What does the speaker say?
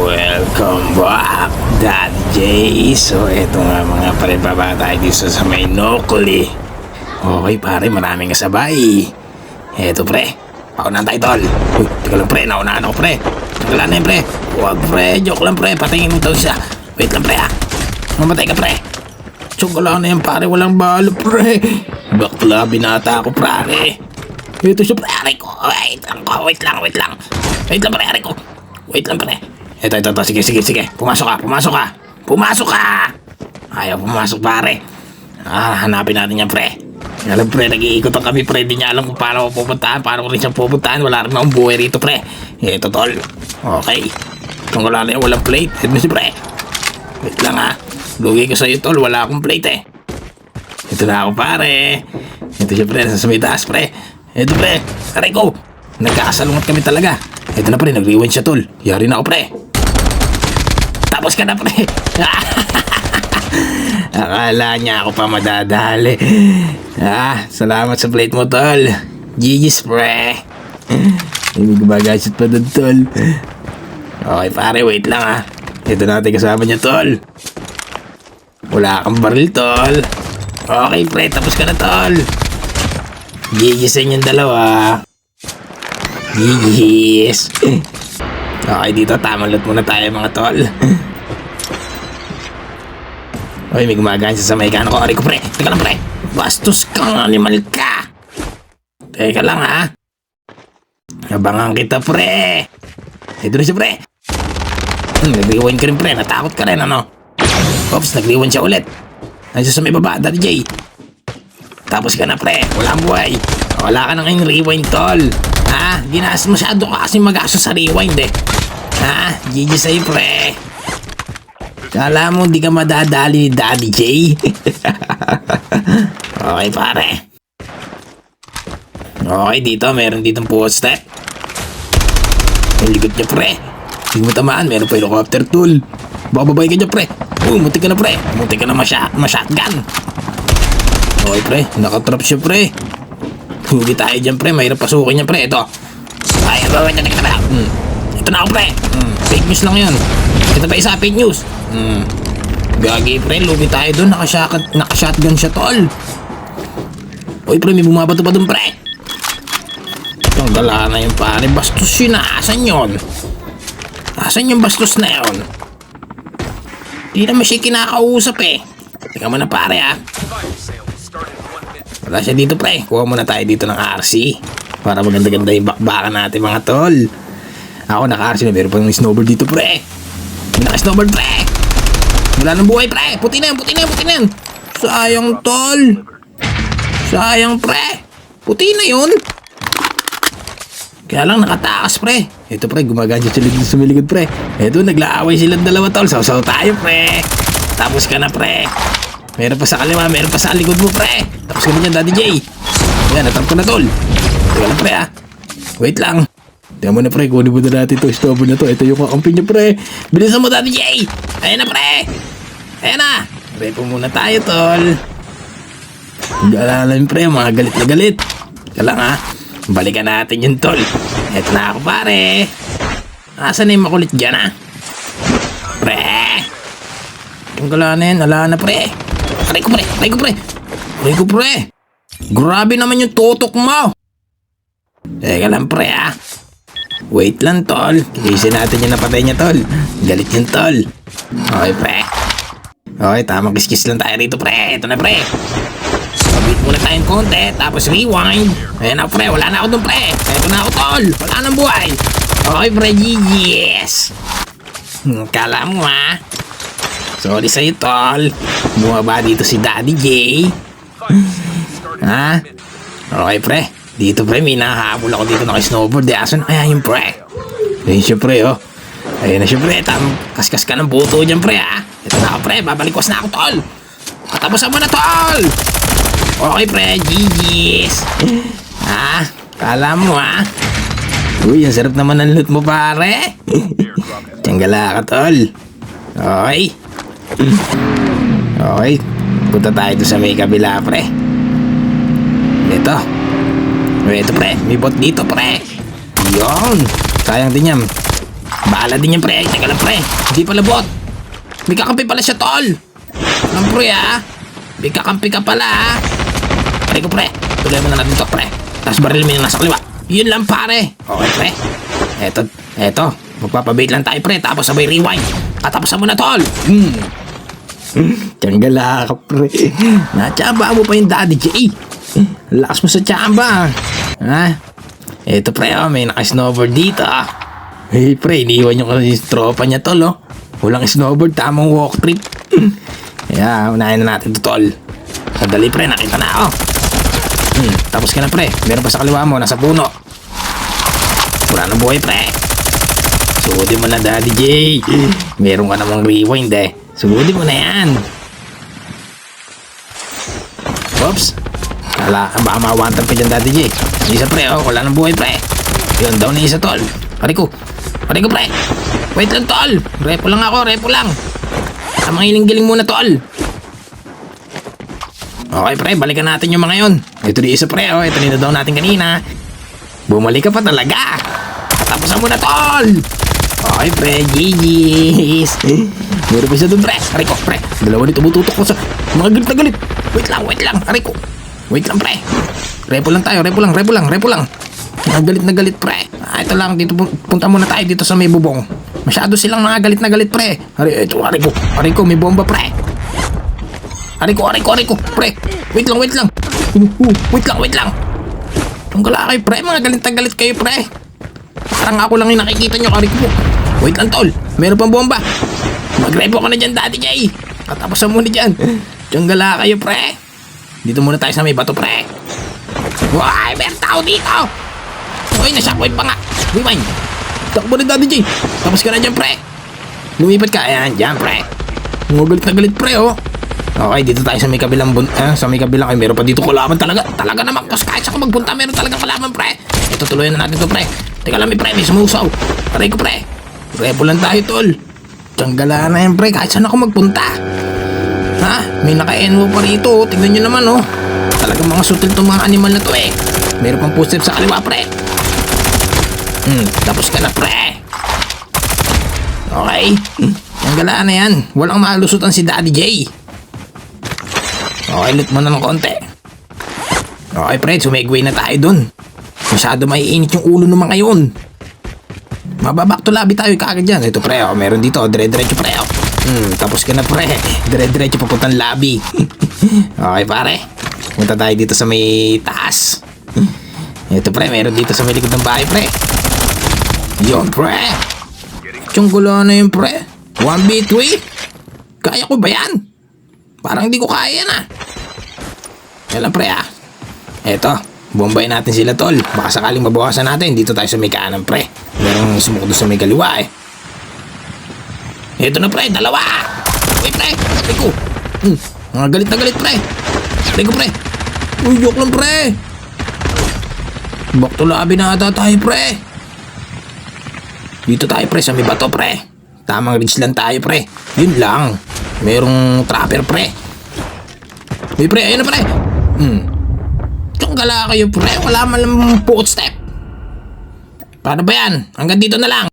Welcome back, Dad J. So, eto nga mga pare, baba tayo dito sa may Nocli. Okay pare, maraming kasabay. Eto pre, paunahan tayo tol. Uy, teka lang pre, naunahan ako pre. Wala na yun pre. Huwag pre, joke lang pre, patingin mo daw siya. Wait lang pre ha. Mamatay ka pre. Joke lang na yan pare, walang balo pre. Bakla, binata ako pare. Ito siya pre, aray ko. Wait lang pre, aray ko. Wait lang pre. Ito, sige. Pumasok ka. Ayaw pumasok pare. Hanapin natin yan pre. Alam pre, nag-iikot ang kami pre. Di niya alam kung paano ko pupuntahan. Paano ko rin siya pupuntahan. Wala rin akong buhay rito pre. Ito tol. Okay. Kung wala na yan, walang plate. Ito na si pre. Wait lang ha. Lugi ko sa'yo tol. Wala akong plate eh. Ito na ako pare. Ito siya pre. Nasa may taas pre. Ito pre. Aray ko. Nagkakasalungat kami talaga. Ito na pre. Nag-rewind siya tol. Yari na ako pre. Tapos ka na pre. Akala niya ako pa madadali. Salamat sa plate mo tol. GG's pre. Hindi ko magasit pa doon tol. Okay pare, wait lang ha. Ito natin kasama niya tol. Wala kang baril tol. Okay pre, tapos ka na tol. GG's sa inyong dalawa. GG's. Okay, dito tamalot muna tayo mga tol. Uy, may gumagana sa may kanan ko. Aray ko pre. Teka lang pre. Bastos kang animal ka. Teka lang ha. Abangan kita pre. Ito na siya pre. Nag-rewind ka rin pre. Natakot ka rin ano. Oops, nag-rewind siya ulit. Nandiyan sa may baba, Daddy J. Tapos ka na pre. Wala ang buhay. Wala ka na ngayong rewind tol. Ginas masyado ka kasi mag-aso sa rewind eh. GG sa'yo pre. Kala mo di ka madadali ni Daddy J. Okay pare. Okay dito, meron ditong footstep. Ang likod niya pre. Hindi mo tamaan, meron pa helicopter tool. Bababay ka niya pre. Muntik ka na pre. Muntik ka na ma-shotgun. Okay pre, nakatrap siya pre. Hugi tayo dyan pre, mahirap pasukin niya pre. Ito. Ay, ito na ako pre. Fake news lang yun. Ito pa isa, fake news. Gagi pre, lugi tayo doon. Naka-shotgun siya tol. Uy pre, may bumabato pa doon pre. Ang gala na yun pare. Bastos yun na. Asan yun? Asan yung bastos na yun? Di naman siya kinakausap eh. Teka mo na pare ha. Wala siya dito pre. Kuha muna tayo dito ng RC. Para maganda-ganda yung bakbakan natin mga tol. Ako naka-RC na, meron pa yung snowball dito pre. May naka-snowball pre. Wala nang buhay pre. Puti na yan. Sayang tol. Sayang pre. Puti na yun. Kaya lang nakatakas pre. Ito pre, gumagana siya sa likod pre. Ito, naglaaway silang dalawa tol. Saw-saw tayo pre. Tapos ka na pre. Meron pa sa kaliwa, meron pa sa likod mo pre. Tapos ka na dyan Daddy J. Ayan, natrap ko na tol. Teka lang pre ha. Wait lang. Tingnan mo na pre, kunin mo na natin ito. Stove na to. Ito yung kakampi niya pre. Bilisan mo Daddy J. Ayan na pre. Ayan na. Repo muna tayo tol. Hindi alamin pre, mga galit na galit. Teka lang ha. Balikan natin yun tol. Ito na ako pare. Asan na yung makulit dyan ha? Pre. Yung gala na yan, ala na pre. Aray ko pre. Grabe naman yung tutok mo. Teka lang pre ha. Wait lang tol. Kilisin natin yung napatay niya tol. Galit yun tol. Okay pre. Okay, tamang kiskis lang tayo rito pre. Ito na pre. Sabit muna tayong konti. Tapos rewind. Ayan na pre. Wala na ako dun pre. Ito na ako tol. Wala nang buhay. Okay pre. Yes. Kala mo ha. Sorry sa'yo tol. Bumaba dito si Daddy J. Okay pre. Dito pre, may nahahabol ako dito na kay snowboard. Asan na kaya yung pre? Ayun siya pre oh. Ayun na siya pre. Kaskas ka ng buto dyan pre ha. Ito na ako pre, babalikwas na ako tol. Katapusan mo na tol. Okay pre, GG's. Kala mo ha. Uy, ang sarap naman ng loot mo pare. Tiyang-gala ka tol. Okay. Okay, punta tayo doon sa may kabila pre. Ito pre, may bot dito pre. Yun, sayang din yan. Bahala din yan, pre. Ay, teka lang, pre. Hindi pala bot. May kakampi pala siya, tol. Ang pre, ha? May kakampi ka pala, ha? Pare ko, pre. Tuloy mo na natin to, pre. Tapos baril mo yung nasa kaliwa. Yun lang, pare. Okay, pre. Eto. Magpapabait lang tayo, pre. Tapos sabay rewind. Katapusan mo na, tol. Tiyangala ka, pre. Natsamba mo pa yung Daddy J. Lakas mo sa tsamba. Ha? Eto, pre, oh. May naka-snowboard dito, ah. Hey, pre. Iniwan yung tropa niya, tol, oh. Walang snowboard. Tamang walk trip. Kaya, unahin na natin to, tol. Sadali, pre. Nakita na ako. Tapos ka na, pre. Meron pa sa kaliwa mo. Nasa puno. Wala na buhay, pre. Sugudin mo na, Daddy J. Meron ka namang rewind, eh. Sugudin mo na yan. Oops. Baka mawantag ka dyan, Daddy J. Isa, pre, oh. Wala na buhay, pre. Yun, down na isa, tol. Pare ko, pre. Wait lang, tol. Repo lang ako, repo lang. Tamang hiling-giling muna, tol. Okay, pre, balikan natin yung mga yun. Ito di isa, pre, oh. Ito nila daw natin kanina. Bumalik ka pa talaga. Katapusan mo na, tol. Okay, pre, GG's. Meron pa isa doon, pre. Aray ko, pre. Dalawa dito, tumututok ko sa mga galit na galit. Wait lang. Aray ko. Wait lang, pre. Repo lang tayo, repo lang. Mga galit na galit, pre. Ito lang, dito, punta muna tayo dito sa may bubong. Masyado silang mga galit na galit, pre. Aray ko, may bomba, pre. Aray ko, pre. Wait lang. Wait lang. Tungkala kayo, pre. Mga galit na galit kayo, pre. Parang ako lang yung nakikita nyo, aray ko. Wait lang, tol. Meron pang bomba. Mag-repo ka na dyan, Daddy J. Katapusan mo na dyan. Tungkala kayo, pre. Dito muna tayo sa may bato, pre. Uy, meron tao dito. Uy, na-shockwave pa nga. Rewind. Takbo na, Daddy J. Tapos ka na dyan, pre. Lumipat ka. Ayan, dyan, pre. Mga galit na galit, pre, oh. Okay, dito tayo sa may kabilang ay meron pa dito kalaban talaga. Talaga naman, kasi kahit sa magpunta, meron talagang kalaban, pre. Ito, tuloyan na natin to, pre. Teka lang, pre, may sumusaw. Aray ko, pre. Repo lang tayo, tol. Tiyangala na yan, pre, kahit saan ako magpunta. Ha? May naka-NO pa rito, tignan nyo naman, oh. Talagang mga sutil itong mga animal na to, eh. Meron pang footstep sa kaliwa, pre. Tapos ka na, pre. Okay. Tiyangala na yan. Walang malusutan si Daddy J. Okay, loot mo na ng konti. Okay, pre, sumegway na tayo dun. Masyado maiinit yung ulo ng mga yun. Mababak to labi tayo kagad dyan. Ito, pre, oh, meron dito, dire-diretso, pre, oh. Tapos ka na, pre. Dire-diretso papuntang labi. Okay, pare. Punta tayo dito sa may taas. Ito, pre, meron dito sa may likod ng bahay, pre. Yun, pre. Tiyanggulo na yun, pre. 1v3? Kaya ko ba yan? Parang di ko kaya na. Yan lang, pre, ah. Eto, bombayin natin sila, tol. Baka sakaling mabawasan natin. Dito tayo sa may kanan, pre. Merong sumukod sa may kaliwa, eh. Eto na, pre. Dalawa. Wait, pre. Sabi ko. Mga galit na galit, pre. Sabi ko, pre. Uy, joke lang, pre. Back to labi na ata tayo, pre. Dito tayo, pre. Sa may bato, pre. Tamang ridge lang tayo, pre. Yun lang. Merong trapper, pre. Uy, pre. Ayun na, pre. Tiyangala kayo, pre. Wala man lang footstep. Paano ba yan? Hanggang dito na lang.